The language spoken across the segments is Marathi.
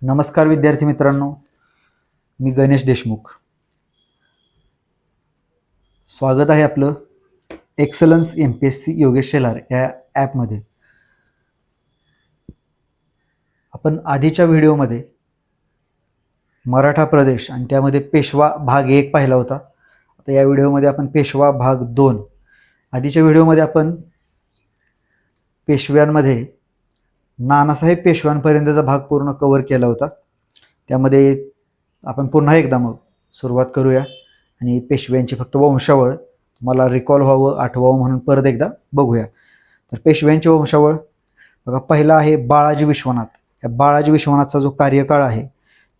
नमस्कार विद्यार्थी मित्रांनो, मी गणेश देशमुख. स्वागत आहे आपलं एक्सलन्स MPSC योगेश शेलार या ॲपमध्ये. आपण आधीच्या व्हिडिओमध्ये मराठा प्रदेश आणि त्यामध्ये पेशवा भाग 1 पाहिला होता. आता या व्हिडिओमध्ये आपण पेशवा भाग 2. आधीच्या व्हिडिओमध्ये आपण पेशव्यांमध्ये नानासाहेब पेशव्यांपर्यंतचा भाग पूर्ण कव्हर केला होता. त्यामध्ये आपण पुन्हा एकदा मग सुरुवात करूया आणि पेशव्यांची फक्त वंशावळ तुम्हाला रिकॉल व्हावं, आठवावं म्हणून परत एकदा बघूया. तर पेशव्यांची वंशावळ बघा, पहिला आहे बाळाजी विश्वनाथ. या बाळाजी विश्वनाथचा जो कार्यकाळ आहे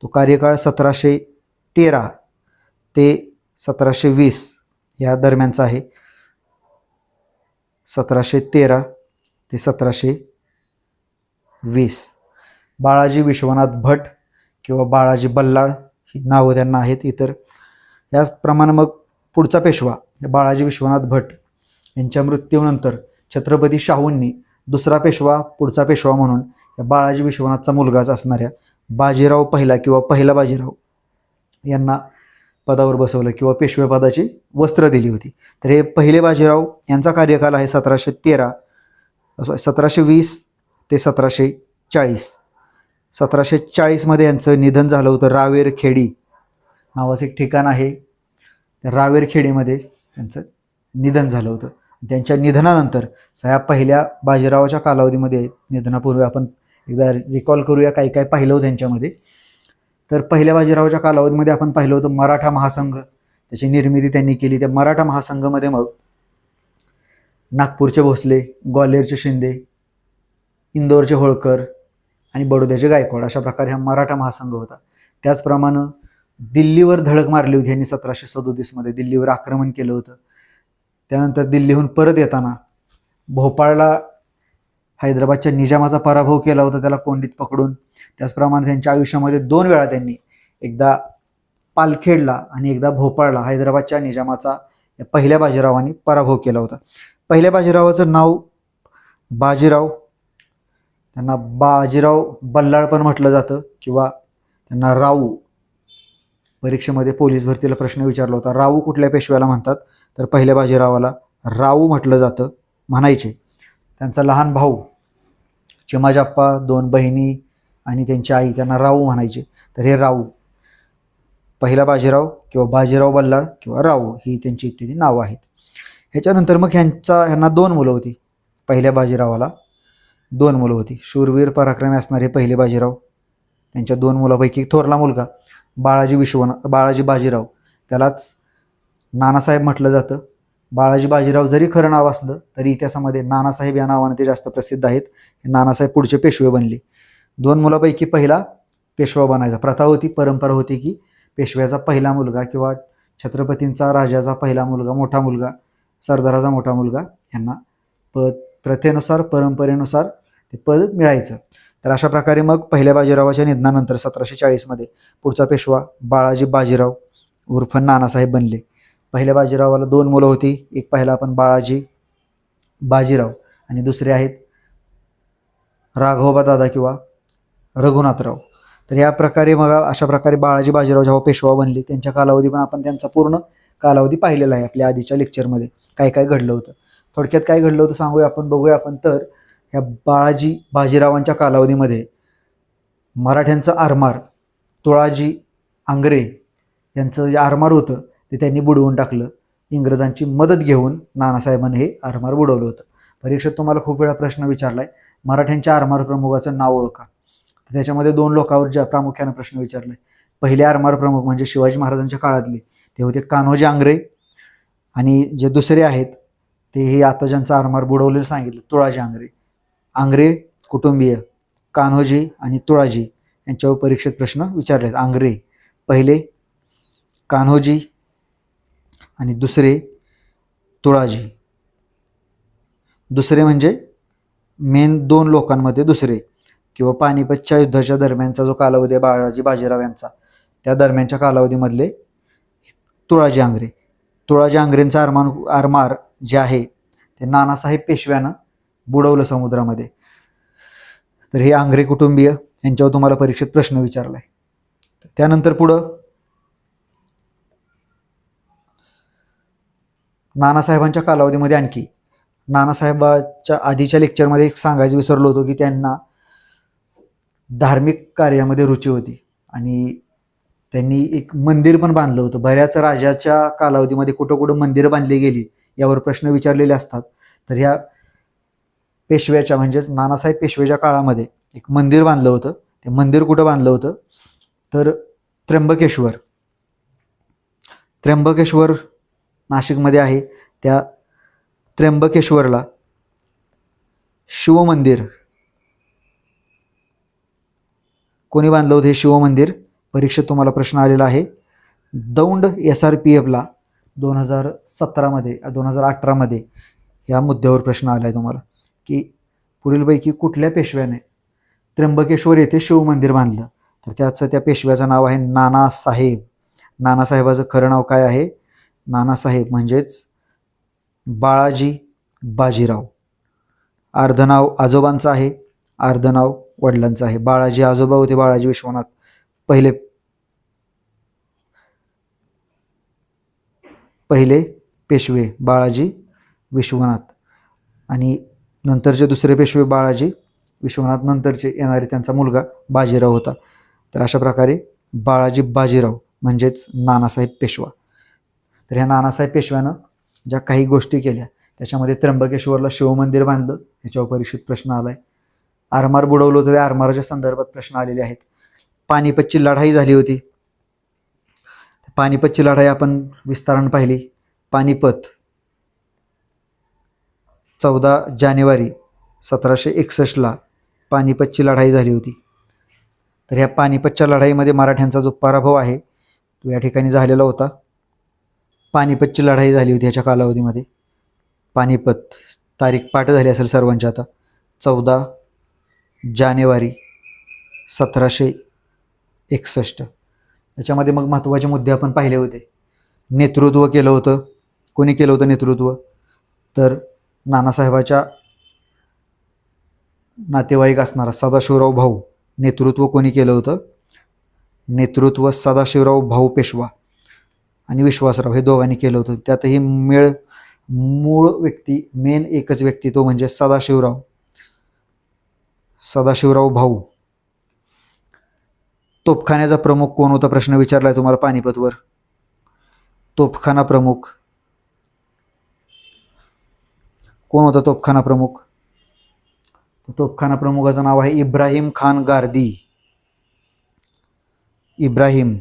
तो कार्यकाळ 1713 ते 1720 या दरम्यानचा आहे. 1713 ते 1720. बाळाजी विश्वनाथ भट किंवा बाळाजी बल्लाळ ही नावं त्यांना आहेत. इतर याचप्रमाणे मग पुढचा पेशवा बाळाजी विश्वनाथ भट यांच्या मृत्यूनंतर छत्रपती शाहूंनी दुसरा पेशवा, पुढचा पेशवा म्हणून या बाळाजी विश्वनाथचा मुलगाच असणाऱ्या बाजीराव पहिला किंवा पहिला बाजीराव यांना पदावर बसवलं किंवा पेशवेपदाची वस्त्र दिली होती. तर हे पहिले बाजीराव यांचा कार्यकाल आहे 1720 ते 1740. 1740 यांचं निधन झालं होतं. रावेरखेडी नावाचं एक ठिकाण आहे, त्या रावेरखेडीमध्ये त्यांचं निधन झालं होतं. त्यांच्या निधनानंतर ह्या पहिल्या बाजीरावाच्या कालावधीमध्ये, निधनापूर्वी आपण एकदा रिकॉल करूया काय काय पाहिलं होतं त्यांच्यामध्ये. तर पहिल्या बाजीरावाच्या कालावधीमध्ये आपण पाहिलं होतं मराठा महासंघ, त्याची निर्मिती त्यांनी केली. त्या मराठा महासंघामध्ये मग नागपूरचे भोसले, ग्वाल्हेरचे शिंदे, इंदोरचे होळकर आणि बडोद्याचे गायकवाड अशा प्रकारे हा मराठा महासंघ होता. त्याचप्रमाणे दिल्लीवर धडक मारली होती यांनी 1737 दिल्लीवर आक्रमण केलं होतं. त्यानंतर दिल्लीहून परत येताना भोपाळला हैदराबादच्या निजामाचा पराभव केला होता, त्याला कोंडीत पकडून. त्याचप्रमाणे त्यांच्या आयुष्यामध्ये 2 वेळा त्यांनी, एकदा पालखेडला आणि एकदा भोपाळला हैदराबादच्या निजामाचा या पहिल्या बाजीरावांनी पराभव केला होता. पहिल्या बाजीरावाचं नाव बाजीराव, त्यांना बाजीराव बल्लाळ पण म्हटलं जातं किंवा त्यांना राऊ. परीक्षेमध्ये पोलीस भरतीला प्रश्न विचारला होता, राऊ कुठल्या पेशव्याला म्हणतात? तर पहिल्या बाजीरावाला राऊ म्हटलं जातं, म्हणायचे. त्यांचा लहान भाऊ चिमाजाप्पा, 2 बहिणी आणि त्यांची आई त्यांना राऊ म्हणायचे. तर हे राऊ, पहिला बाजीराव किंवा बाजीराव बल्लाळ किंवा राऊ ही त्यांची इत्यादी नावं आहेत. ह्याच्यानंतर मग ह्यांना 2 मुलं होती. पहिल्या बाजीरावाला 2 मुलं होती. शूरवीर पराक्रमी असणारे पहिले बाजीराव, त्यांच्या 2 मुलांपैकी थोरला मुलगा बाळाजी बाजीराव, त्यालाच नानासाहेब म्हटलं जातं. बाळाजी बाजीराव जरी खरं नाव असलं तरी इतिहासामध्ये नानासाहेब या नावाने ते जास्त प्रसिद्ध आहेत. नानासाहेब पुढचे पेशवे बनले. 2 मुलांपैकी पहिला पेशवा बनायचा प्रथा होती, परंपरा होती की पेशव्याचा पहिला मुलगा किंवा छत्रपतींचा, राजाचा पहिला मुलगा, मोठा मुलगा, सरदाराचा मोठा मुलगा यांना प्रथेनुसार, परंपरेनुसार ते पद मिळायचं. तर अशा प्रकारे मग पहिल्या बाजीरावाच्या निधनानंतर 1740 पुढचा पेशवा बाळाजी बाजीराव उर्फ नानासाहेब बनले. पहिल्या बाजीरावाला 2 मुलं होती. एक पाहिला आपण बाळाजी बाजीराव आणि दुसरे आहेत राघोबा दादा किंवा रघुनाथराव. तर या प्रकारे मग अशा प्रकारे बाळाजी बाजीराव जेव्हा पेशवा बनले त्यांच्या कालावधी पण आपण त्यांचा पूर्ण कालावधी पाहिलेला आहे आपल्या आधीच्या लेक्चरमध्ये. काय काय घडलं होतं, थोडक्यात काय घडलं होतं सांगूया आपण, बघूया आपण. तर ह्या बाळाजी बाजीरावांच्या कालावधीमध्ये मराठ्यांचं आरमार तुळाजी आंग्रे यांचं जे आरमार होतं ते त्यांनी बुडवून टाकलं. इंग्रजांची मदत घेऊन नानासाहेबांनी हे आरमार बुडवलं होतं. परीक्षेत तुम्हाला खूप वेळा प्रश्न विचारलाय, मराठ्यांच्या आरमार प्रमुखाचं नाव ओळखा. त्याच्यामध्ये 2 लोकांवर ज्या प्रामुख्याने प्रश्न विचारलाय. पहिले आरमार प्रमुख म्हणजे शिवाजी महाराजांच्या काळातले ते होते कान्होजी आंग्रे, आणि जे दुसरे आहेत ते हे आता ज्यांचा आरमार बुडवलेलं सांगितलं तुळाजी आंग्रे. आंग्रे कुटुंबीय कान्होजी आणि तुळाजी यांच्यावर परीक्षेत प्रश्न विचारले आहेत. आंग्रे पहिले, कान्होजी आणि दुसरे तुळाजी. दुसरे म्हणजे मेन 2 लोकांमध्ये दुसरे, किंवा पानिपतच्या युद्धाच्या दरम्यानचा जो कालावधी आहे बाळाजी बाजीराव यांचा, त्या दरम्यानच्या कालावधीमधले तुळाजी आंग्रे. तुळाजी आंग्रेंचा आरमार जे आहे ते नानासाहेब पेशव्यानं बुडवलं समुद्रामध्ये. तर हे आंग्रे कुटुंबीय यांच्यावर तुम्हाला परीक्षेत प्रश्न विचारलाय. त्यानंतर पुढं नानासाहेबांच्या कालावधीमध्ये आणखी नानासाहेबांच्या आधीच्या लेक्चरमध्ये एक सांगायचं विसरलो होतो की त्यांना धार्मिक कार्यामध्ये रुची होती आणि त्यांनी एक मंदिर पण बांधलं होतं. बऱ्याच राजाच्या कालावधीमध्ये कुठं कुठं मंदिरं बांधली गेली यावर प्रश्न विचारलेले असतात. तर ह्या पेशव्याच्या म्हणजेच नानासाहेब पेशव्याच्या काळामध्ये एक मंदिर बांधलं होतं. ते मंदिर कुठं बांधलं होतं तर त्र्यंबकेश्वर नाशिकमध्ये आहे. त्या त्र्यंबकेश्वरला शिवमंदिर कोणी बांधलं होतं? हे शिवमंदिर परीक्षेत तुम्हाला प्रश्न आलेला आहे. दौंड SRPFला 2017मध्ये 2018मध्ये या मुद्द्यावर प्रश्न आला आहे तुम्हाला की पुढीलपैकी कुठल्या पेशव्याने त्र्यंबकेश्वर येथे शिवमंदिर बांधलं? तर त्या पेशव्याचं नाव आहे नानासाहेब. नानासाहेबाचं खरं नाव काय आहे? नानासाहेब म्हणजेच बाळाजी बाजीराव. अर्धनाव आजोबांचं आहे, अर्धनाव वडिलांचं आहे. बाळाजी आजोबा होते बाळाजी विश्वनाथ पहिले पेशवे बाळाजी विश्वनाथ आणि नंतरचे दुसरे पेशवे बाळाजी विश्वनाथ नंतरचे येणारे त्यांचा मुलगा बाजीराव होता. तर अशा प्रकारे बाळाजी बाजीराव म्हणजेच नानासाहेब पेशवा. तर ह्या नानासाहेब पेशव्यानं ज्या काही गोष्टी केल्या त्याच्यामध्ये त्र्यंबकेश्वरला शिवमंदिर बांधलं, याच्यावर परीक्षेत प्रश्न आलाय. आरमार बुडवलं होतं, त्या आरमाराच्या संदर्भात प्रश्न आलेले आहेत. पानिपतची लढाई झाली होती. पानिपतची लढाई आपण विस्तारानं पाहिली. पानिपत 14 जानेवारी 1761ला पानिपतची लढाई झाली होती. तर ह्या पानिपतच्या लढाईमध्ये मराठ्यांचा जो पराभव आहे तो या ठिकाणी झालेला होता. पानिपतची लढाई झाली होती ह्याच्या कालावधीमध्ये. पानिपत तारीख पाठ झाली असेल सर्वांची आता. 14 जानेवारी 1761. याच्यामध्ये मग महत्त्वाचे मुद्दे आपण पाहिले होते. नेतृत्व केलं होतं. कोणी केलं होतं नेतृत्व? तर नानासाहेबाच्या नातेवाईक असणारा सदाशिवराव भाऊ. नेतृत्व कोणी केलं होतं? नेतृत्व सदाशिवराव भाऊ पेशवा आणि विश्वासराव हे दोघांनी केलं होतं. त्यातही मूळ व्यक्ती मेन एकच व्यक्ती तो म्हणजे सदाशिवराव भाऊ. तोफखान्याचा प्रमुख कोण होता? प्रश्न विचारलाय तुम्हाला पानिपतवर. तोफखाना प्रमुख कोण होता? तोफखाना प्रमुख. तोफखाना प्रमुखाचं नाव आहे इब्राहिम खान गारदी. इब्राहिम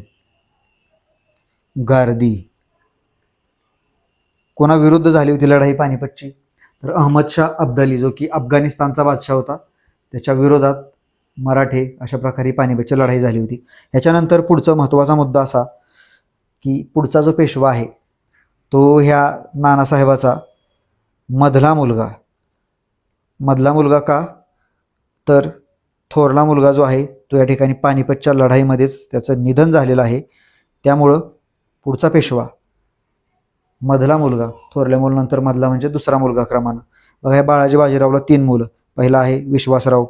गारदी. कोणाविरुद्ध झाली होती लढाई पानिपतची? तर अहमद शाह अब्दाली जो की अफगाणिस्तानचा बादशाह होता त्याच्या विरोधात मराठे अशा प्रकारे पानिपतची लढाई झाली होती. याच्यानंतर पुढचा महत्त्वाचा मुद्दा असा की पुढचा जो पेशवा आहे तो ह्या नानासाहेबाचा मधला मुलगा का? तर थोरला मुलगा जो आहे तो या ठिकाणी पानिपतच्या लढाईमध्येच त्याचं निधन झालेलं आहे. त्यामुळं पुढचा पेशवा मधला मुलगा. थोरल्या मुलानंतर मधला म्हणजे दुसरा मुलगा क्रमानं. बघा ह्या बाळाजी बाजीरावला 3 मुलं. पहिला आहे विश्वासराव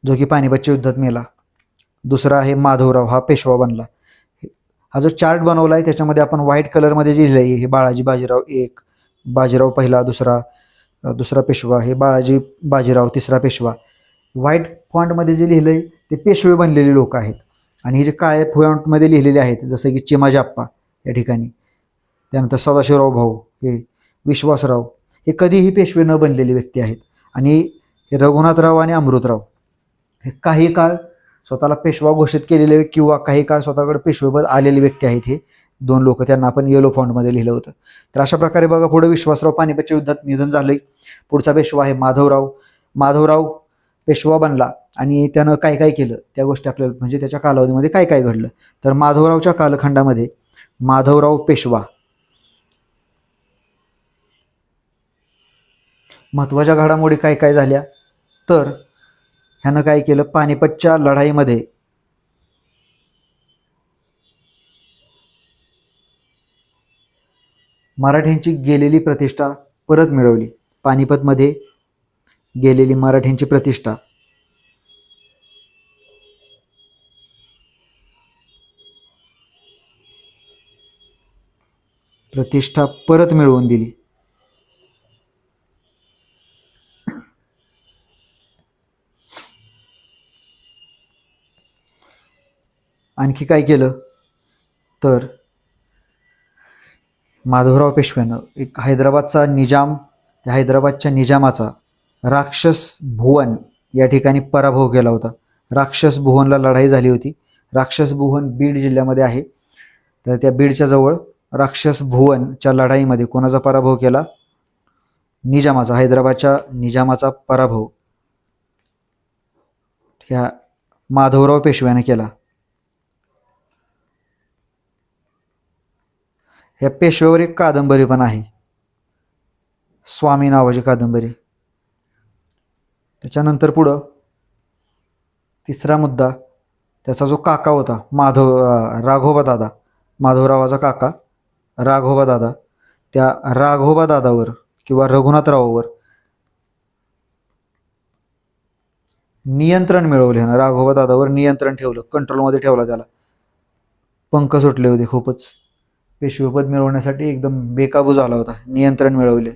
जो की पानिपतच्या युद्धात मेला. दुसरा आहे माधवराव, हा पेशवा बनला. हा जो चार्ट बनवला आहे त्याच्यामध्ये आपण व्हाईट कलरमध्ये जे लिहिलं आहे हे बाळाजी बाजीराव 1, बाजीराव पहिला, दुसरा पेशवा, हे बाळाजी बाजीराव तिसरा पेशवा. व्हाईट फॉन्टमध्ये जे लिहिलं आहे ते पेशवे बनलेले लोक आहेत आणि हे जे काळ्या फॉन्टमध्ये लिहिलेले आहेत जसं की चिमाजी आप्पा या ठिकाणी, त्यानंतर सदाशिवराव भाऊ, हे विश्वासराव, हे कधीही पेशवे न बनलेले व्यक्ती आहेत. आणि हे रघुनाथराव आणि अमृतराव हे काही काळ स्वतःला पेशवा घोषित केलेले किंवा काही काळ स्वतःकडे पेशवेपद आलेले व्यक्ती आहेत. हे 2 लोक, त्यांना आपण येलो फॉन्टमध्ये लिहिलं होतं. तर अशा प्रकारे बघा पुढे विश्वासराव पानिपतच्या युद्धात निधन झालंय. पुढचा पेशवा आहे माधवराव पेशवा बनला आणि त्यानं काय काय केलं त्या गोष्टी आपल्याला म्हणजे त्याच्या कालावधीमध्ये काय काय घडलं. तर माधवरावच्या कालखंडामध्ये माधवराव पेशवा महत्त्वाच्या घडामोडी काय काय झाल्या तर ह्यानं काय केलं? पानिपतच्या लढाईमध्ये मराठ्यांची गेलेली प्रतिष्ठा परत मिळवली. पानिपतमध्ये गेलेली मराठ्यांची प्रतिष्ठा प्रतिष्ठा परत मिळवून दिली. आणखी काय केलं तर माधवराव पेशव्यानं एक हैदराबादचा निजाम, त्या हैदराबादच्या निजामाचा राक्षस भुवन या ठिकाणी पराभव केला होता. राक्षस भुवनला लढाई झाली होती. राक्षस भुवन बीड जिल्ह्यामध्ये आहे. तर त्या बीडच्या जवळ राक्षस भुवनच्या लढाईमध्ये कोणाचा पराभव केला? निजामाचा, हैदराबादच्या निजामाचा पराभव ह्या माधवराव पेशव्याने केला. ह्या पेशव्यावर एक कादंबरी पण आहे, स्वामी नावाची कादंबरी. त्याच्यानंतर पुढं तिसरा मुद्दा, त्याचा जो काका होता राघोबा दादा, माधवरावाचा काका राघोबा दादा, त्या राघोबा दादावर किंवा रघुनाथरावावर नियंत्रण मिळवले ना. राघोबा दादावर नियंत्रण ठेवलं, कंट्रोलमध्ये ठेवला त्याला. पंख सुटले होते खूपच. पेशवेपद मिळवण्यासाठी एकदम बेकाबू झाला होता. नियंत्रण मिळवले.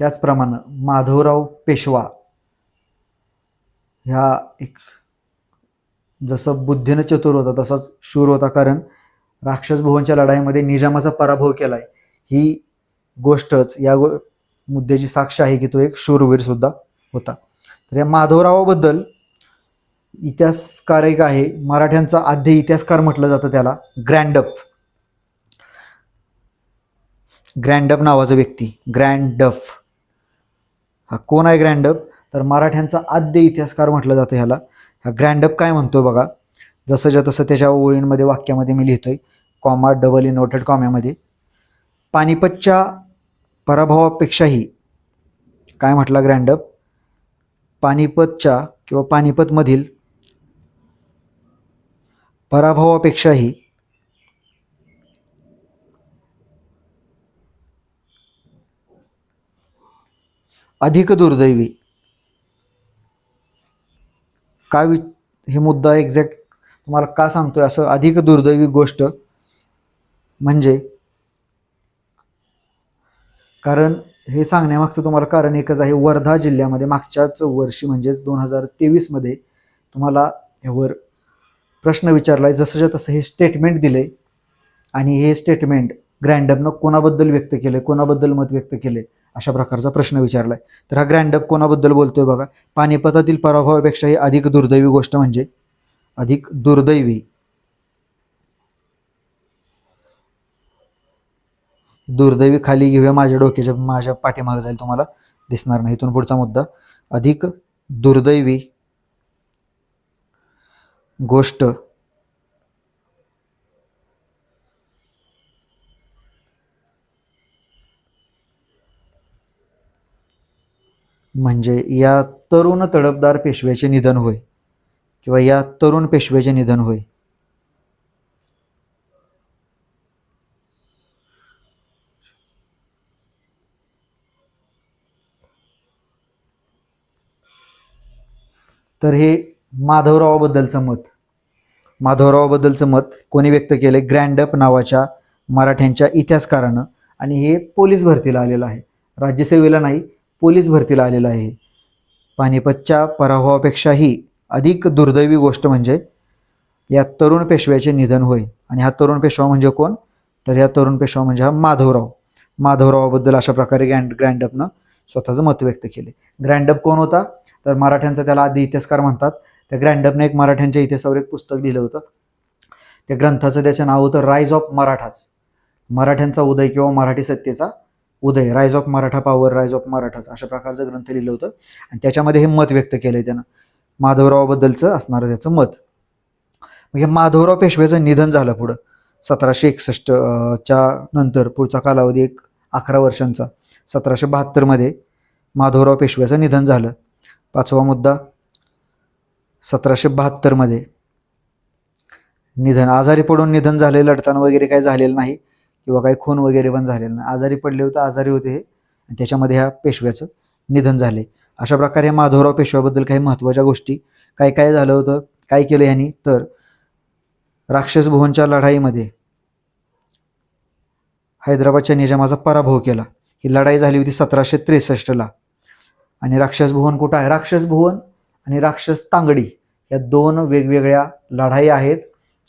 त्याचप्रमाणे माधवराव पेशवा ह्या एक जसं बुद्धीनं चतुर होता तसाच शूर होता. कारण राक्षस भुवनच्या लढाईमध्ये निजामाचा पराभव केलाय, ही गोष्टच या मुद्द्याची साक्ष आहे की तो एक शूरवीर सुद्धा होता. तर या माधवरावाबद्दल इतिहासकार एक आहे, मराठ्यांचा आद्य इतिहासकार म्हटलं जातं त्याला, ग्रँडप. ग्रँडप नावाचा व्यक्ती, ग्रँडफ. हा कोण आहे ग्रँडप? तर मराठ्यांचा आद्य इतिहासकार म्हटलं जातं ह्याला. हा ग्रँडप काय म्हणतोय बघा, जसंच्या तसं त्याच्या ओळींमध्ये, वाक्यामध्ये मी लिहितोय, कॉमा डबल इनवर्टेड कॉम्यामध्ये. पानिपतच्या पराभवापेक्षाही, काय म्हटला ग्रँडप, पानिपतच्या किंवा पानिपतमधील पराभवापेक्षाही अधिक दुर्दैवी. काय हे मुद्दा एक्झॅक्ट तुम्हाला का सांगतोय असं? अधिक दुर्दैवी गोष्ट म्हणजे, कारण हे सांगण्यामागचं तुम्हाला कारण एकच आहे. वर्धा जिल्ह्यामध्ये मागच्याच वर्षी म्हणजेच 2023 तुम्हाला यावर प्रश्न विचारलाय, जसंच्या तसं हे स्टेटमेंट दिले. आणि हे स्टेटमेंट ग्रँडपनं कोणाबद्दल व्यक्त केलं, कोणाबद्दल मत व्यक्त केले, अशा प्रकारचा प्रश्न विचारलाय. तर हा ग्रँडप कोणाबद्दल बोलतोय बघा, पानिपतातील पराभवापेक्षाही अधिक दुर्दैवी गोष्ट म्हणजे, अधिक दुर्दैवी. दुर्दैवी खाली घेऊया, माझ्या डोक्याच्या माझ्या पाठीमागे जाईल, तुम्हाला दिसणार नाही. इथून पुढचा मुद्दा, अधिक दुर्दैवी गोष्ट म्हणजे या तरुण तडफदार पेशव्याचे निधन होय, किंवा या तरुण पेशव्याचे निधन होय. तर हे माधवरावाबद्दलचं मत, माधवरावाबद्दलचं मत कोणी व्यक्त केले? ग्रँडप नावाच्या मराठ्यांच्या इतिहासकारानं. आणि हे पोलीस भरतीला आलेलं आहे, राज्यसेवेला नाही, पोलीस भरतीला आलेलं आहे. पानिपतच्या पराभवापेक्षाही अधिक दुर्दैवी गोष्ट म्हणजे या तरुण पेशव्याचे निधन होय. आणि हा तरुण पेशवा म्हणजे कोण? तर या तरुण पेशवा म्हणजे हा माधवराव. माधवरावाबद्दल अशा प्रकारे ग्रँडपनं स्वतःचं मत व्यक्त केले. ग्रँडप कोण होता? तर मराठ्यांचा त्याला आधी इतिहासकार म्हणतात. त्या ग्रँडपने एक मराठ्यांच्या इतिहासावर एक पुस्तक लिहिलं होतं. त्या ग्रंथाचं त्याचं नाव होतं राईज ऑफ मराठाज, मराठ्यांचा उदय किंवा मराठी सत्तेचा उदय, rise of Maratha power, rise of Marathas, अशा प्रकारचं ग्रंथ लिहिलं होतं. आणि त्याच्यामध्ये हे मत व्यक्त केलंय त्यानं, माधवरावाबद्दलचं असणारं त्याचं मत. मग हे माधवराव पेशव्याचं निधन झालं पुढं 1761च्या नंतर. पुढचा कालावधी एक 11 वर्षांचा. 1772 माधवराव पेशव्याचं निधन झालं. पाचवा मुद्दा, 1772 निधन, आजारी पडून निधन झाले, लढताना वगैरे काही झालेलं नाही, किंवा काही खून वगैरे पण झालेलं नाही. आजारी पडले होते, आजारी होते हे, आणि त्याच्यामध्ये ह्या पेशव्याचं निधन झाले. अशा प्रकारे माधवराव पेशव्याबद्दल काही महत्त्वाच्या गोष्टी. काय काय झालं होतं काय केलं ह्यांनी तर राक्षस भुवनच्या लढाईमध्ये हैदराबादच्या निजामाचा पराभव केला. ही लढाई झाली होती 1763ला. आणि राक्षस भुवन कुठं आहे? राक्षस भुवन आणि राक्षस तांगडी या दोन वेगवेगळ्या लढाई आहेत,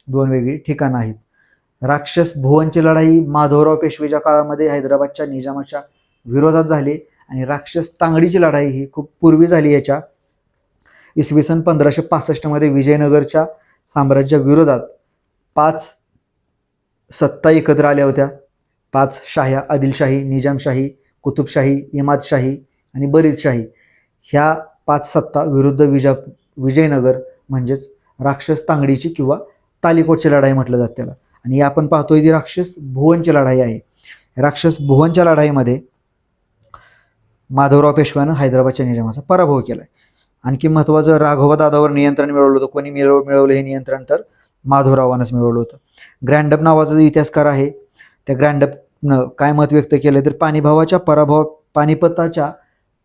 दोन वेगळी ठिकाणं आहेत. राक्षस भुवनची लढाई माधवराव पेशवेच्या काळामध्ये हैदराबादच्या निजामाच्या विरोधात झाली आणि राक्षस तांगडीची लढाई ही खूप पूर्वी झाली. याच्या इसवी सन 1565 विजयनगरच्या साम्राज्याविरोधात 5 सत्ता एकत्र आल्या होत्या. 5 शाह्या, आदिलशाही, निजामशाही, कुतुबशाही, इमादशाही आणि बरीदशाही ह्या 5 सत्ता विरुद्ध विजयनगर म्हणजेच राक्षस तांगडीची किंवा तालिकोटची लढाई म्हटलं जातं त्याला. आणि आपण पाहतोय ती राक्षस भुवनची लढाई आहे. राक्षस भुवनच्या लढाईमध्ये माधवराव पेशव्यानं हैदराबादच्या निजामाचा पराभव केलाय. आणखी महत्त्वाचं, राघोबा दादावर नियंत्रण मिळवलं होतं. कोणी मिळवलं हे नियंत्रण? तर माधवरावानंच मिळवलं होतं. ग्रँडप नावाचा जो इतिहासकार आहे त्या ग्रँडपनं काय मत व्यक्त केलं तर पानिपताच्या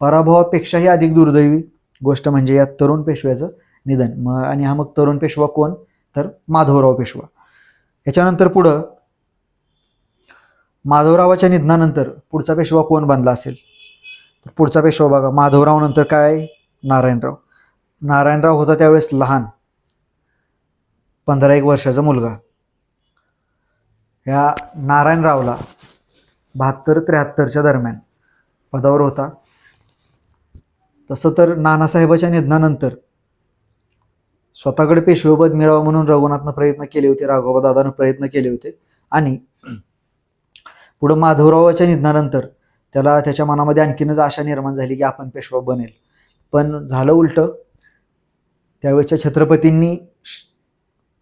पराभवापेक्षाही अधिक दुर्दैवी गोष्ट म्हणजे या तरुण पेशव्याचं निधन. आणि हा मग तरुण पेशवा कोण? तर माधवराव पेशवा. याच्यानंतर पुढं माधवरावाच्या निधनानंतर पुढचा पेशवा कोण बनला असेल तर पुढचा पेशवा बघा, माधवराव नंतर काय? नारायणराव. नारायणराव होता त्यावेळेस लहान, 15-1 वर्षाचा मुलगा. या नारायणरावला 72-73च्या दरम्यान पदावर होता. तसं तर नानासाहेबाच्या निधनानंतर स्वतःकडे पेशवेपद मिळावं म्हणून रघुनाथनं प्रयत्न केले होते, राघोबा दादानं प्रयत्न केले होते. आणि पुढं माधवरावाच्या निधनानंतर त्याला त्याच्या मनामध्ये आणखीनच आशा निर्माण झाली की आपण पेशवा बनेल. पण झालं उलटं. त्यावेळेच्या छत्रपतींनी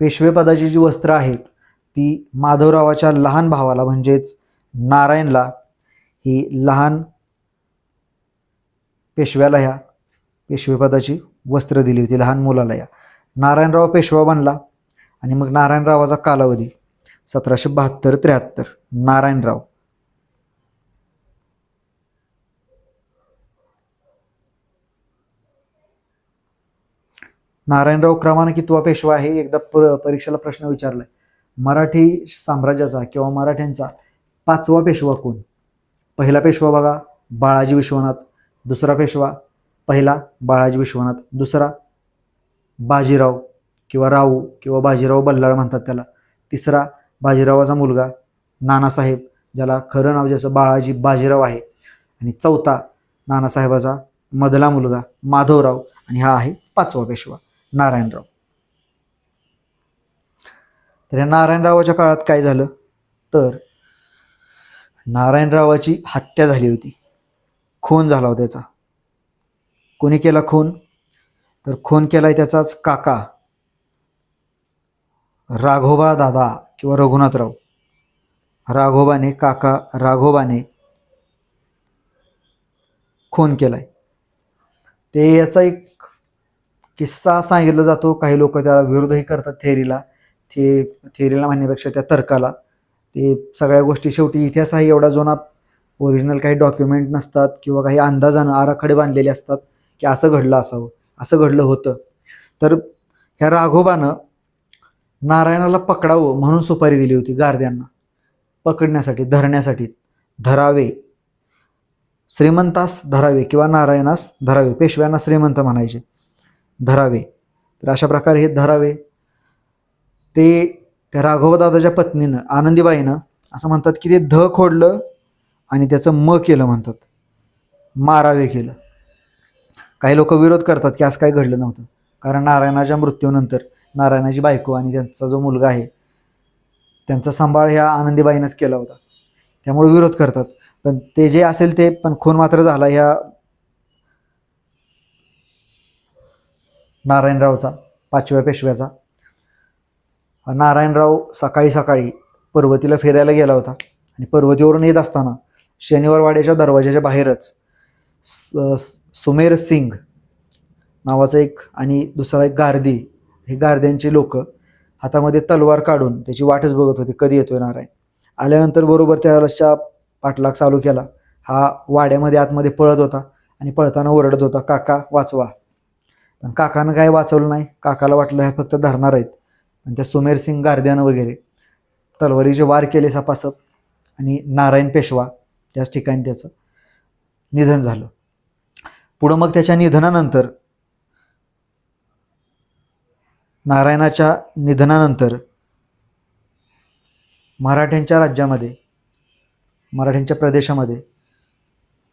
पेशवेपदाची जी वस्त्र आहेत ती माधवरावाच्या लहान भावाला म्हणजेच नारायणला, ही लहान पेशव्याला ह्या पेशवेपदाची वस्त्र दिली होती, लहान मुलाला. या नारायणराव पेशवा बनला. आणि मग नारायणरावाचा कालावधी 1772-73. नारायणराव क्रमांक कितवा पेशवा आहे? एकदा परीक्षेला प्रश्न विचारलाय. मराठी साम्राज्याचा किंवा मराठ्यांचा 5वा पेशवा कोण? पहिला पेशवा बघा, बाळाजी विश्वनाथ. दुसरा पेशवा पहिला बाळाजी विश्वनाथ, दुसरा बाजीराव किंवा राऊ किंवा बाजीराव बल्लाळ म्हणतात त्याला. तिसरा बाजीरावाचा मुलगा नानासाहेब, ज्याला खरं नाव ज्याचं बाळाजी बाजीराव आहे. आणि चौथा नानासाहेबाचा मधला मुलगा माधवराव. आणि हा आहे 5वा पेशवा नारायणराव. तर या नारायणरावाच्या काळात काय झालं तर नारायणरावाची हत्या झाली होती, खून झाला होता त्याचा. कोणी केला खून? तर खून केलाय त्याचाच काका राघोबा दादा किंवा रघुनाथराव. काका राघोबाने खून केलाय. ते याचा एक किस्सा सांगितला जातो. काही लोक त्याला विरोधही करतात थेअरीला म्हणण्यापेक्षा त्या तर्काला. ते सगळ्या गोष्टी शेवटी इतिहास आहे एवढा जुना, ओरिजिनल काही डॉक्युमेंट नसतात किंवा काही अंदाजानं आराखडे बांधलेले असतात की असं घडलं असावं, असं घडलं होतं. तर ह्या राघोबानं नारायणाला पकडावं म्हणून सुपारी दिली होती गारद्यांना, पकडण्यासाठी, धरण्यासाठी. धरावे, श्रीमंतास धरावे किंवा नारायणास धरावे. पेशव्यांना श्रीमंत म्हणायचे, धरावे. तर अशा प्रकारे हे धरावे ते त्या राघोबादादाच्या पत्नीनं आनंदीबाईनं असं म्हणतात की ते खोडलं आणि त्याचं केलं म्हणतात, मारावे केलं. काही लोक विरोध करतात की असं काही घडलं नव्हतं, कारण नारायणाच्या मृत्यूनंतर नारायणाची बायको आणि त्यांचा जो मुलगा आहे त्यांचा सांभाळ ह्या आनंदीबाईनंच केला होता, त्यामुळे विरोध करतात. पण ते जे असेल ते, पण खून मात्र झाला ह्या नारायणरावचा, 5व्या पेशव्याचा. नारायणराव सकाळी सकाळी पर्वतीला फिरायला गेला होता आणि पर्वतीवरून येत असताना शनिवारवाड्याच्या दरवाजाच्या बाहेरच सुमेर सिंग नावाचा एक आणि दुसरा एक गारदी, हे गारद्यांचे लोक हातामध्ये तलवार काढून त्याची वाटच बघत होते कधी येतोय नारायण. आल्यानंतर बरोबर त्याच्या पाठलाग चालू केला. हा वाड्यामध्ये आतमध्ये पळत होता आणि पळताना ओरडत होता, काका वाचवा. पण काकानं काय वाचवलं नाही. काकाला वाटलं हे फक्त धरणार आहेत. आणि त्या सुमेरसिंग गारद्यानं वगैरे तलवारीचे वार केले सपासप आणि नारायण पेशवा त्याच ठिकाणी त्याचं निधन झालं. पुढं मग त्याच्या निधनानंतर, नारायणाच्या निधनानंतर मराठ्यांच्या राज्यामध्ये, मराठ्यांच्या प्रदेशामध्ये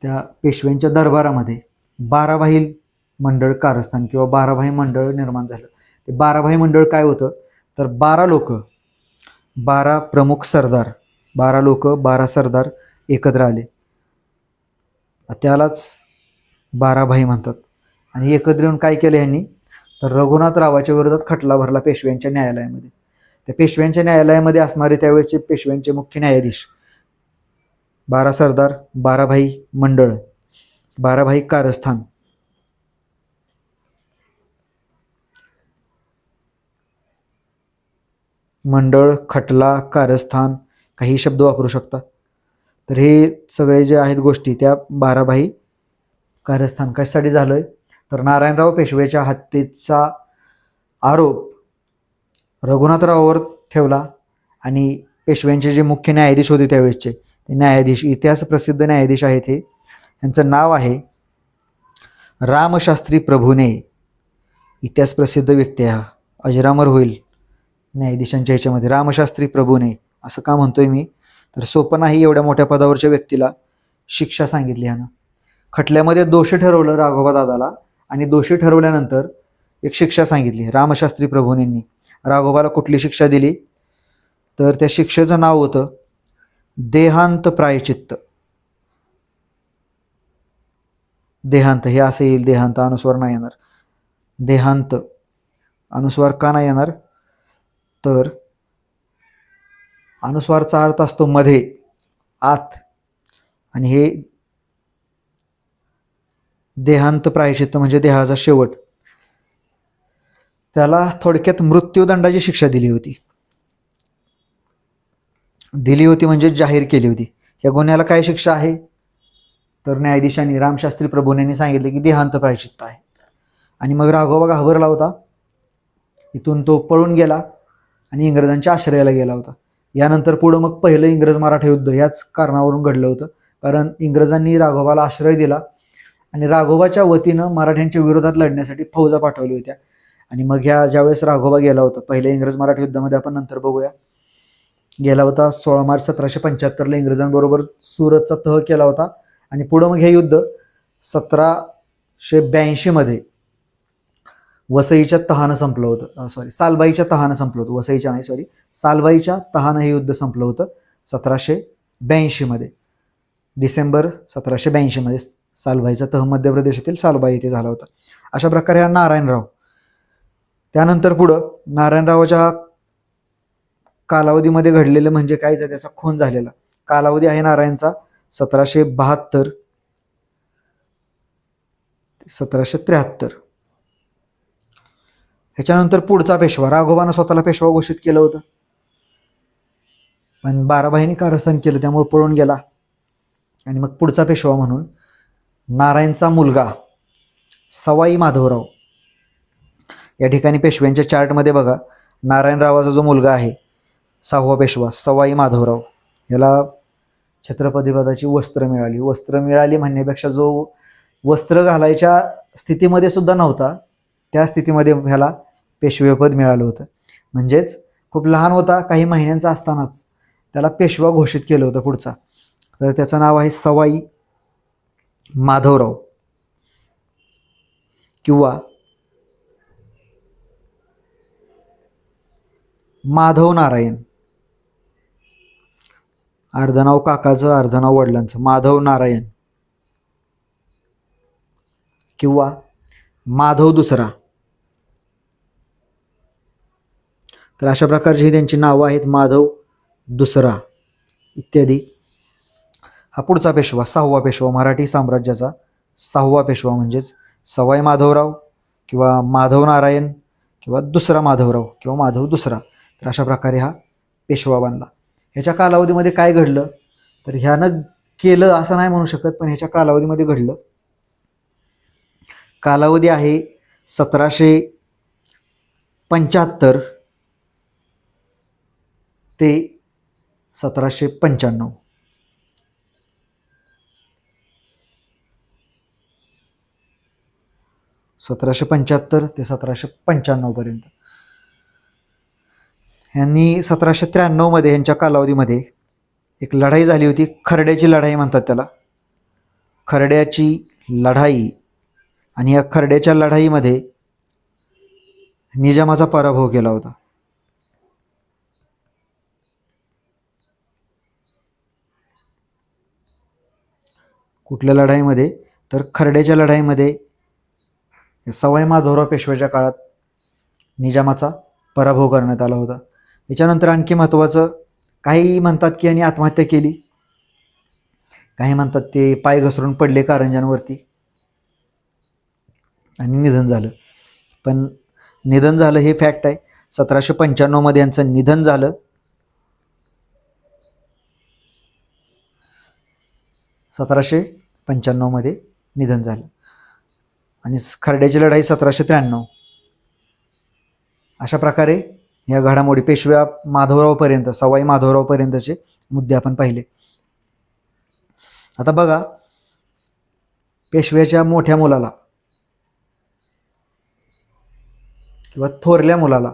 त्या पेशव्यांच्या दरबारामध्ये बाराभाई मंडळ कारस्थान किंवा बाराभाई मंडळ निर्माण झालं. ते बाराभाई मंडळ काय होतं तर 12 लोक, 12 प्रमुख सरदार, 12 लोक 12 सरदार एकत्र आले, त्यालाच बाराभाई म्हणतात. आणि एकत्र येऊन काय केलं यांनी तर रघुनाथरावाच्या विरोधात खटला भरला पेशव्यांच्या न्यायालयामध्ये. त्या पेशव्यांच्या न्यायालयामध्ये असणारे त्यावेळेचे पेशव्यांचे मुख्य न्यायाधीश 12 सरदार, बाराभाई मंडळ, बाराभाई कारस्थान. मंडळ, खटला, कारस्थान काही शब्द वापरू शकता. तर हे सगळे जे आहेत गोष्टी त्या बाराभाई कारस्थान कशासाठी झालंय तर नारायणराव पेशवेच्या हत्येचा आरोप रघुनाथरावावर ठेवला आणि पेशव्यांचे जे मुख्य न्यायाधीश होते त्यावेळेसचे ते न्यायाधीश, इतिहास प्रसिद्ध न्यायाधीश आहेत हे, यांचं नाव आहे रामशास्त्री प्रभूने. इतिहास प्रसिद्ध व्यक्ती हा, अजरामर होईल न्यायाधीशांच्या ह्याच्यामध्ये. रामशास्त्री प्रभूने असं का म्हणतोय मी तर सोपं नाही एवढ्या मोठ्या पदावरच्या व्यक्तीला शिक्षा सांगितली ह्यानं. खटल्यामध्ये दोषी ठरवलं राघोबा दादाला आणि दोषी ठरवल्यानंतर एक शिक्षा सांगितली रामशास्त्री प्रभूंनी. राघोबाला कुठली शिक्षा दिली तर त्या शिक्षेचं नाव होतं देहांत प्रायचित्त. देहांत हे असं येईल, देहांत अनुस्वार नाही येणार. देहांत अनुस्वार का नाही येणार तर अनुस्वारचा अर्थ असतो मध्ये, आत, आणि हे देहांत प्रायश्चित्त म्हणजे देहाचा शेवट. त्याला थोडक्यात मृत्यूदंडाची शिक्षा दिली होती. म्हणजे जाहीर केली होती. या गुन्ह्याला काय शिक्षा आहे तर न्यायाधीशांनी रामशास्त्री प्रभूंनी सांगितले की देहांत प्रायश्चित्त आहे. आणि मग राघोबा घाबरला होता, इथून तो पळून गेला आणि इंग्रजांच्या आश्रयाला गेला होता. यानंतर पुढं मग पहिलं इंग्रज मराठा युद्ध याच कारणावरून घडलं होतं, कारण इंग्रजांनी राघोबाला आश्रय दिला आणि राघोबाच्या वतीनं मराठ्यांच्या विरोधात लढण्यासाठी फौजा पाठवल्या होत्या. आणि मग ह्या ज्यावेळेस राघोबा गेला होता पहिल्या इंग्रज मराठा युद्धामध्ये, आपण नंतर बघूया, गेला होता 16 मार्च 1775 इंग्रजांबरोबर सुरतचा तह केला होता. आणि पुढं मग हे युद्ध 1782 मध्ये वसईच्या तहानं संपलं होतं. सालबाईच्या तहानं संपलं होतं, वसईच्या नाही, सालबाईच्या तहानं हे युद्ध संपलं होतं 1782 मध्ये. डिसेंबर 1782 मध्ये सालबाईचा तह मध्य प्रदेशातील सालबाई येथे झाला होता. अशा प्रकारे हा नारायणराव. त्यानंतर पुढं नारायणरावाच्या कालावधीमध्ये घडलेलं म्हणजे काय तर त्याचा खून झालेला कालावधी आहे नारायणचा 1772 ते 1773. ह्याच्यानंतर पुढचा पेशवा, राघोबानं स्वतःला पेशवा घोषित केलं होतं, पण बाराभाईंनी कारस्थान केलं त्यामुळे पळून गेला. आणि मग पुढचा पेशवा म्हणून नारायणचा मुलगा सवाई माधवराव. या ठिकाणी पेशव्यांच्या चार्टमध्ये बघा, नारायणरावाचा जो मुलगा आहे 6वा पेशवा सवाई माधवराव, याला छत्रपती पदाची वस्त्र मिळाली. वस्त्र मिळाली म्हणण्यापेक्षा जो वस्त्र घालायच्या स्थितीमध्ये सुद्धा नव्हता त्या स्थितीमध्ये ह्याला पेशवेपद मिळालं होतं. म्हणजेच खूप लहान होता, काही महिन्यांचा असतानाच त्याला पेशवा घोषित केलं होतं पुढचा. तर त्याचं नाव आहे सवाई माधवराव किंवा माधव नारायण. अर्ध नाव काकाचं, अर्ध नाव वडिलांचं, माधव नारायण किंवा माधव दुसरा. तर अशा प्रकारची ही त्यांची नावं आहेत, माधव दुसरा इत्यादी. हा पुढचा पेशवा 6वा पेशवा, मराठी साम्राज्याचा 6वा पेशवा म्हणजेच सवाई माधवराव किंवा माधव नारायण किंवा दुसरा माधवराव किंवा माधव दुसरा. तर अशा प्रकारे हा पेशवा बनला. ह्याच्या कालावधीमध्ये काय घडलं तर ह्यानं केलं असं नाही म्हणू शकत, पण ह्याच्या कालावधीमध्ये घडलं. कालावधी आहे 1775 ते 1795. 1775 ते 1795 पर्यंत. यांनी 1793 मध्ये यांच्या कालावधीमध्ये एक लढाई झाली होती, खर्ड्याची लढाई म्हणतात त्याला, खर्ड्याची लढाई. आणि या खर्ड्याच्या लढाईमध्ये निजामाचा पराभव केला होता. कुठल्या लढाईमध्ये? तर खर्ड्याच्या लढाईमध्ये सवाई माधवराव पेशव्याच्या काळात निजामाचा पराभव करण्यात आला होता. याच्यानंतर आणखी महत्त्वाचं, काही म्हणतात की यांनी आत्महत्या केली, काही म्हणतात ते पाय घसरून पडले कारंजांवरती आणि निधन झालं. पण निधन झालं हे फॅक्ट आहे. 1795 मध्ये यांचं निधन झालं. 1795 मध्ये निधन झालं. आणि खर्ड्याची लढाई 1793. अशा प्रकारे या घडामोडी पेशव्या माधवरावपर्यंत, सवाई माधवरावपर्यंतचे मुद्दे आपण पाहिले. आता बघा, पेशव्याच्या मोठ्या मुलाला किंवा थोरल्या मुलाला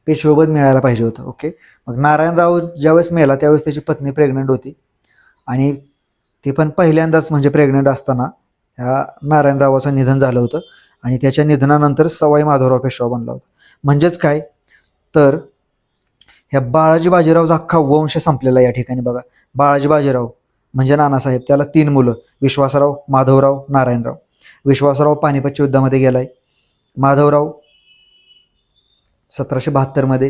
पेशवेपद मिळायला पाहिजे होतं. ओके, मग नारायणराव ज्यावेळेस मेला त्यावेळेस त्याची पत्नी प्रेग्नंट होती आणि ते पण पहिल्यांदाच, म्हणजे प्रेग्नंट असताना ह्या नारायणरावाचं निधन झालं होतं. आणि त्याच्या निधनानंतर सवाई माधवराव पेशवा बनला होता. म्हणजेच काय, तर ह्या बाळाजी बाजीरावचा अख्खा वंश संपलेला या ठिकाणी. बघा, बाळाजी बाजीराव म्हणजे नानासाहेब, त्याला 3 मुलं, विश्वासराव, माधवराव, नारायणराव. विश्वासराव पानिपतच्या युद्धामध्ये गेलाय. माधवराव 1772 मध्ये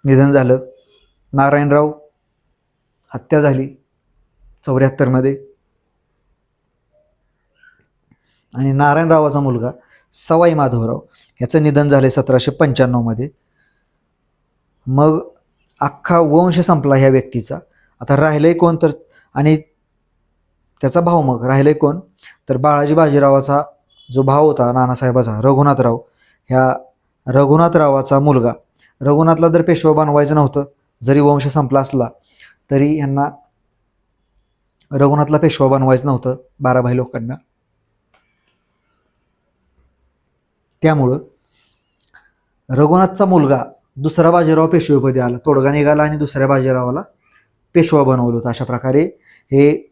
निधन झालं. नारायणराव हत्या झाली 74 मध्ये. आणि नारायणरावाचा मुलगा सवाई माधवराव याचं निधन झाले 1795 मध्ये. मग अख्खा वंश संपला ह्या व्यक्तीचा. आता राहिलंय कोण तर, आणि त्याचा भाऊ, मग राहिलंय कोण तर बाळाजी बाजीरावाचा जो भाव होता नानासाहेबाचा, रघुनाथराव. ह्या रघुनाथरावाचा मुलगा. रघुनाथला जर पेशवा बनवायचं नव्हतं, जरी वंश संपला असला तरी यांना रघुनाथला पेशवा बनवायचं नव्हतं 12 भाई लोकांना. त्यामुळं रघुनाथचा मुलगा दुसरा बाजीराव पेशवेपदी आला, तोडगा निघाला आणि दुसऱ्या बाजीरावाला पेशवा बनवलं होतं. अशा प्रकारे हे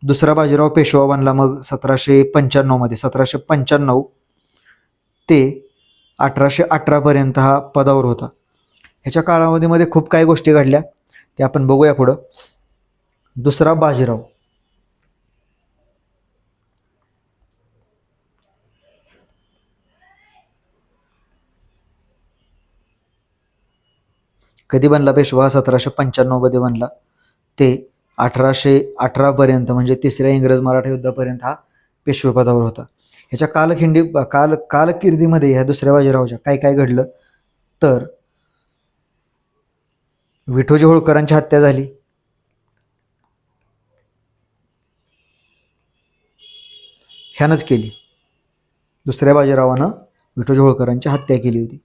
दुसरा बाजीराव पेशवा बनला मग 1795 मध्ये. 1795 ते 1818 पर्यंत हा पदावर होता. ह्याच्या कालावधीमध्ये खूप काही गोष्टी घडल्या, ते आपण बघूया पुढं. दुसरा बाजीराव. कधी बनला पेशवा? 1795 मध्ये बनला. ते 1818 पर्यंत, म्हणजे तिसऱ्या इंग्रज मराठा युद्धापर्यंत हा पेशवेपदावर होता. ह्याच्या कालकिर्दीमध्ये ह्या दुसऱ्या बाजीरावाच्या काय काय घडलं तर विठोजी होळकरांची हत्या झाली. ह्यानंच केली, दुसऱ्या बाजीरावानं विठोजी होळकरांची हत्या केली होती.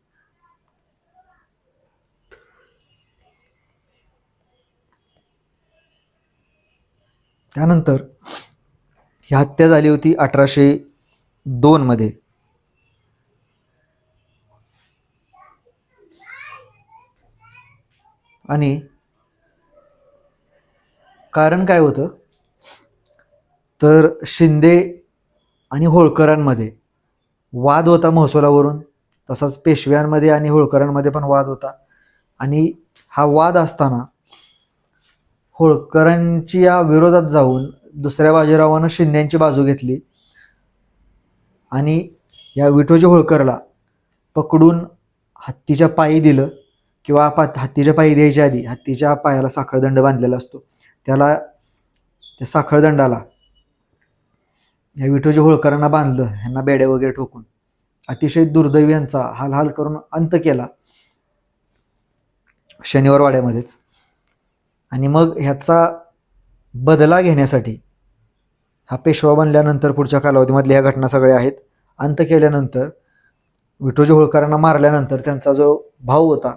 त्यानंतर ही हत्या झाली होती 1802 मध्ये. आणि कारण काय होतं तर शिंदे आणि होळकरांमध्ये वाद होता महसुलावरून. तसाच पेशव्यांमध्ये आणि होळकरांमध्ये पण वाद होता. आणि हा वाद असताना होळकरांची या विरोधात जाऊन दुसऱ्या बाजीरावानं शिंद्यांची बाजू घेतली आणि या विठोजी होळकरला पकडून हत्तीच्या पायी दिलं, किंवा हत्तीच्या पायी द्यायच्या आधी हत्तीच्या पायाला साखळदंड बांधलेला असतो, त्याला, त्या साखळदंडाला या विठोजी होळकरांना बांधलं, ह्यांना बेड्या वगैरे ठोकून. अतिशय दुर्दैवी यांचा हाल करून अंत केला शनिवार वाड्यामध्येच. आणि मग ह्याचा बदला घेण्यासाठी हा पेशवा बनल्यानंतर पुढच्या कालावधीमधल्या ह्या घटना सगळ्या आहेत. अंत केल्यानंतर विठोजी होळकरांना मारल्यानंतर त्यांचा जो भाऊ होता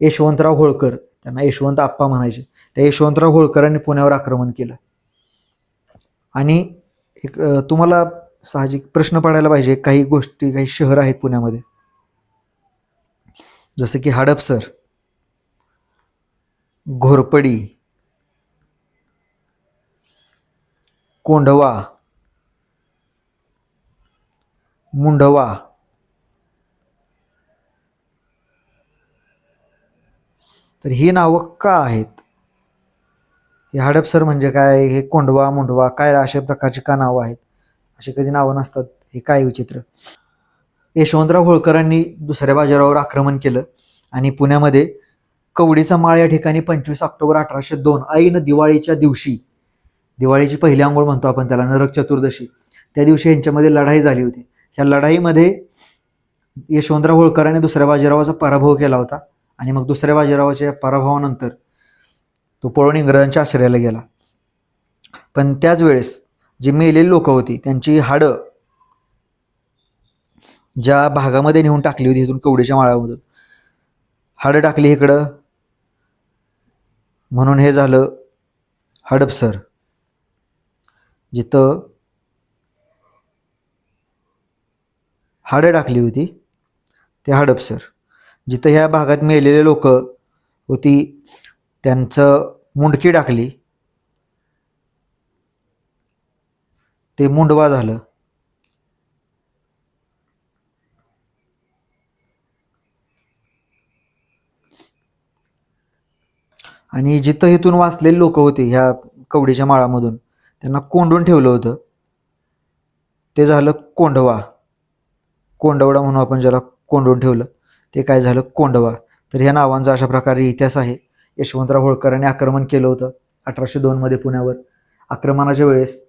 यशवंतराव होळकर, त्यांना यशवंत आप्पा म्हणायचे, त्या यशवंतराव होळकरांनी पुण्यावर आक्रमण केलं. आणि एक तुम्हाला साहजिक प्रश्न पडायला पाहिजे, काही गोष्टी, काही शहर आहेत पुण्यामध्ये, जसं की हडपसर, घोरपडी, कोंढवा, मुंढवा, तर ही नावं का आहेत? हे हडपसर म्हणजे काय, हे कोंढवा मुंढवा काय, अशा प्रकारची का नावं आहेत? अशी कधी नावं नसतात, हे काय विचित्र. यशवंतराव होळकरांनी दुसऱ्या बाजीरावावर आक्रमण केलं आणि पुण्यामध्ये कवडीचा माळ या ठिकाणी 25 ऑक्टोबर 1802 ऐन दिवाळीच्या दिवशी, दिवाळीची पहिली आंघोळ म्हणतो आपण त्याला, नरक चतुर्दशी, त्या दिवशी यांच्यामध्ये लढाई झाली होती. ह्या लढाईमध्ये यशवंतराव होळकरांनी दुसऱ्या बाजीरावाचा पराभव केला होता आणि मग दुसऱ्या बाजीरावाच्या पराभवानंतर तो पळून इंग्रजांच्या आश्रयाला गेला. पण त्याच वेळेस जी मेलेली लोक होती त्यांची हाडं ज्या भागामध्ये नेऊन टाकली होती, इथून कवडीच्या माळामधून हाडं टाकली इकडं, म्हणून हे झालं हडपसर. जिथं हाडं टाकली होती ते हडपसर. जिथं ह्या भागात मेलेले लोक होती त्यांचं मुंडकी टाकली ते मुंडवा झालं. आणि जिथं इथून वाचलेले लोक होते ह्या कवडीच्या माळामधून, त्यांना कोंडून ठेवलं होतं ते झालं कोंढवा. कोंडवडा म्हणून आपण ज्याला कोंडून ठेवलं ते काय झालं, कोंढवा. तर ह्या नावांचा अशा प्रकारे इतिहास आहे. यशवंतराव होळकरांनी आक्रमण केलं होतं 1802 मध्ये पुण्यावर. आक्रमणाच्या वेळेस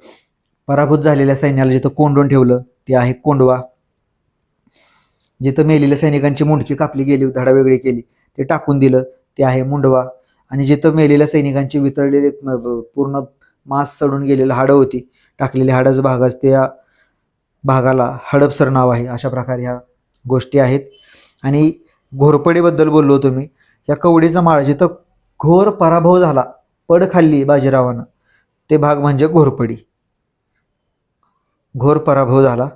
पराभूत झालेल्या सैन्याला जिथं कोंडून ठेवलं ते आहे कोंढवा. जिथं मेलेल्या सैनिकांची मुंडकी कापली गेली, धडा वेगळी केली, ते टाकून दिलं ते आहे मुंडवा. आणि जिथं मेलेल्या सैनिकांची वितळलेली पूर्ण मांस सडून गेलेलं हाडं होती, टाकलेली हाडंच भागाच, त्या भागाला हडपसर नाव आहे. अशा प्रकारे ह्या गोष्टी आहेत. आणि घोरपडीबद्दल बोललो होतो मी. या कवडीचा माळ जिथं घोर पराभव झाला, पड खाल्ली बाजीरावानं, ते भाग म्हणजे घोरपडी. घोर पराभव झाला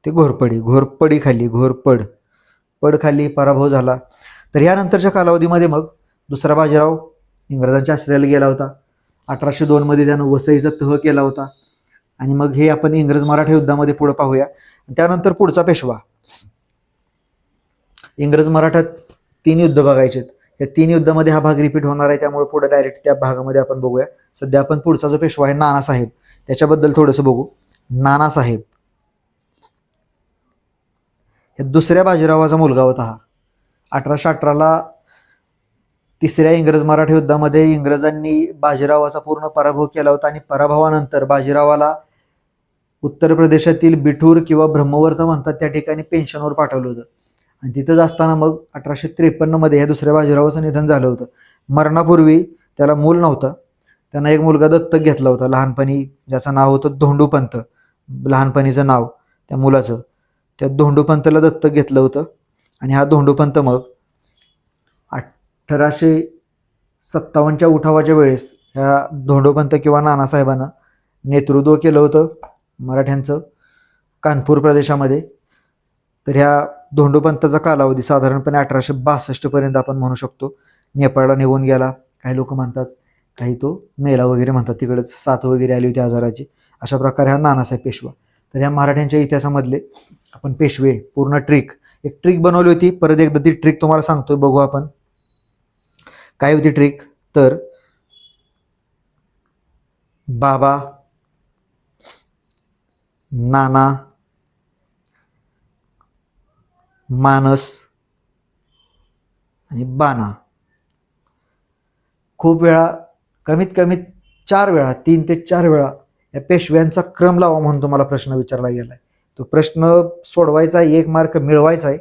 ते घोरपडी, घोरपडी खाल्ली, घोरपड, पड खाल्ली, पराभव झाला. तर यानंतरच्या कालावधीमध्ये मग दुसरा बाजीराव इंग्रजांच्या आश्रयाला गेला होता. 1802 मध्ये त्यानं वसईचा तह केला होता. आणि मग हे आपण इंग्रज मराठा युद्धामध्ये पुढे पाहूया. त्यानंतर पुढचा पेशवा. इंग्रज मराठा 3 युद्ध बघायचे, या 3 युद्धामध्ये हा भाग रिपीट होणार आहे, त्यामुळे पुढे डायरेक्ट त्या भागामध्ये आपण बघूया. सध्या आपण पुढचा जो पेशवा आहे नानासाहेब, त्याच्याबद्दल थोडंसं बघू. नानासाहेब हे दुसऱ्या बाजीरावाचा मुलगा होता. हा 1818ला तिसऱ्या इंग्रज मराठा युद्धामध्ये इंग्रजांनी बाजीरावाचा पूर्ण पराभव केला होता. आणि पराभवानंतर बाजीरावाला उत्तर प्रदेशातील बिठूर किंवा ब्रह्मवर्त म्हणतात त्या ठिकाणी पेन्शनवर पाठवलं होतं. आणि तिथंच असताना मग 1853 मध्ये ह्या दुसऱ्या बाजीरावाचं निधन झालं होतं. मरणापूर्वी त्याला मूल नव्हतं, त्यांना एक मुलगा दत्तक घेतला होता लहानपणी, ज्याचं नाव होतं धोंडूपंत. लहानपणीचं नाव त्या मुलाचं, त्या धोंडूपंतला दत्तक घेतलं होतं. आणि हा धोंडूपंत मग 1857च्या उठावाच्या वेळेस ह्या धोंडोपंत किंवा नानासाहेबांना नेतृत्व केलं होतं मराठ्यांचं कानपूर प्रदेशामध्ये. तर ह्या धोंडोपंताचा कालावधी साधारणपणे 1862 पर्यंत आपण म्हणू शकतो. नेपाळला निघून गेला काही लोक म्हणतात, काही तो मेला वगैरे म्हणतात, तिकडेच साथ वगैरे आली होती आजाराची. अशा प्रकारे हा नानासाहेब पेशवा. तर ह्या मराठ्यांच्या इतिहासामधले आपण पेशवे पूर्ण एक ट्रिक बनवली होती. परत एकदा ती ट्रिक तुम्हाला सांगतोय, बघू आपण काय होती ट्रिक. तर बाबा, नाना, मानस आणि बाणा. खूप वेळा, कमीत कमी 4 वेळा, 3 ते 4 वेळा या पेशव्यांचा क्रम लावा म्हणून तुम्हाला प्रश्न विचारला गेलाय. तो प्रश्न सोडवायचा आहे, 1 मार्क मिळवायचा आहे.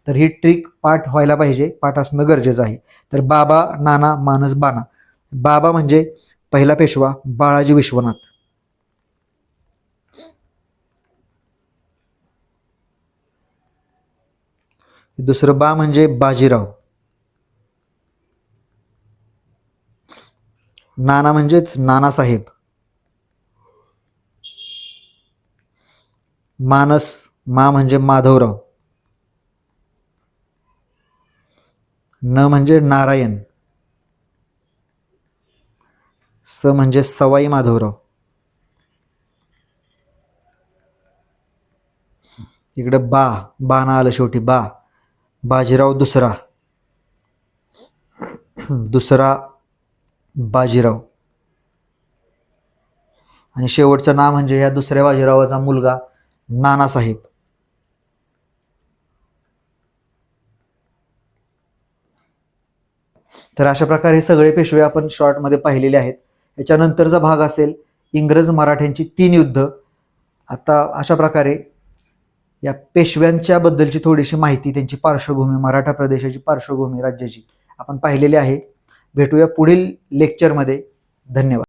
तर ही ट्रिक पाठ व्हायला पाहिजे, पाठ असणं गरजेचं आहे. तर बाबा, नाना, मानस, बाणा. बाबा म्हणजे पहिला पेशवा बाळाजी विश्वनाथ. दुसरं बा म्हणजे बाजीराव. नाना म्हणजेच नानासाहेब. मानस मा म्हणजे माधवराव. न म्हणजे नारायण. स म्हणजे सवाई माधवराव. इकडे बा ना आलं शेवटी. बाजीराव दुसरा बाजीराव. आणि शेवटचं नाव म्हणजे या दुसऱ्या बाजीरावाचा मुलगा नानासाहेब. तर अशा प्रकारे हे सगळे पेशवे आपण शॉर्टमध्ये पाहिलेले आहेत. याच्यानंतरचा भाग असेल इंग्रज मराठ्यांची 3 युद्ध. आता अशा प्रकारे या पेशव्यांच्या बद्दलची थोडीशी माहिती, त्यांची पार्श्वभूमी, मराठा प्रदेशाची पार्श्वभूमी राज्याची आपण पाहिलेली आहे. भेटूया पुढील लेक्चरमध्ये. धन्यवाद.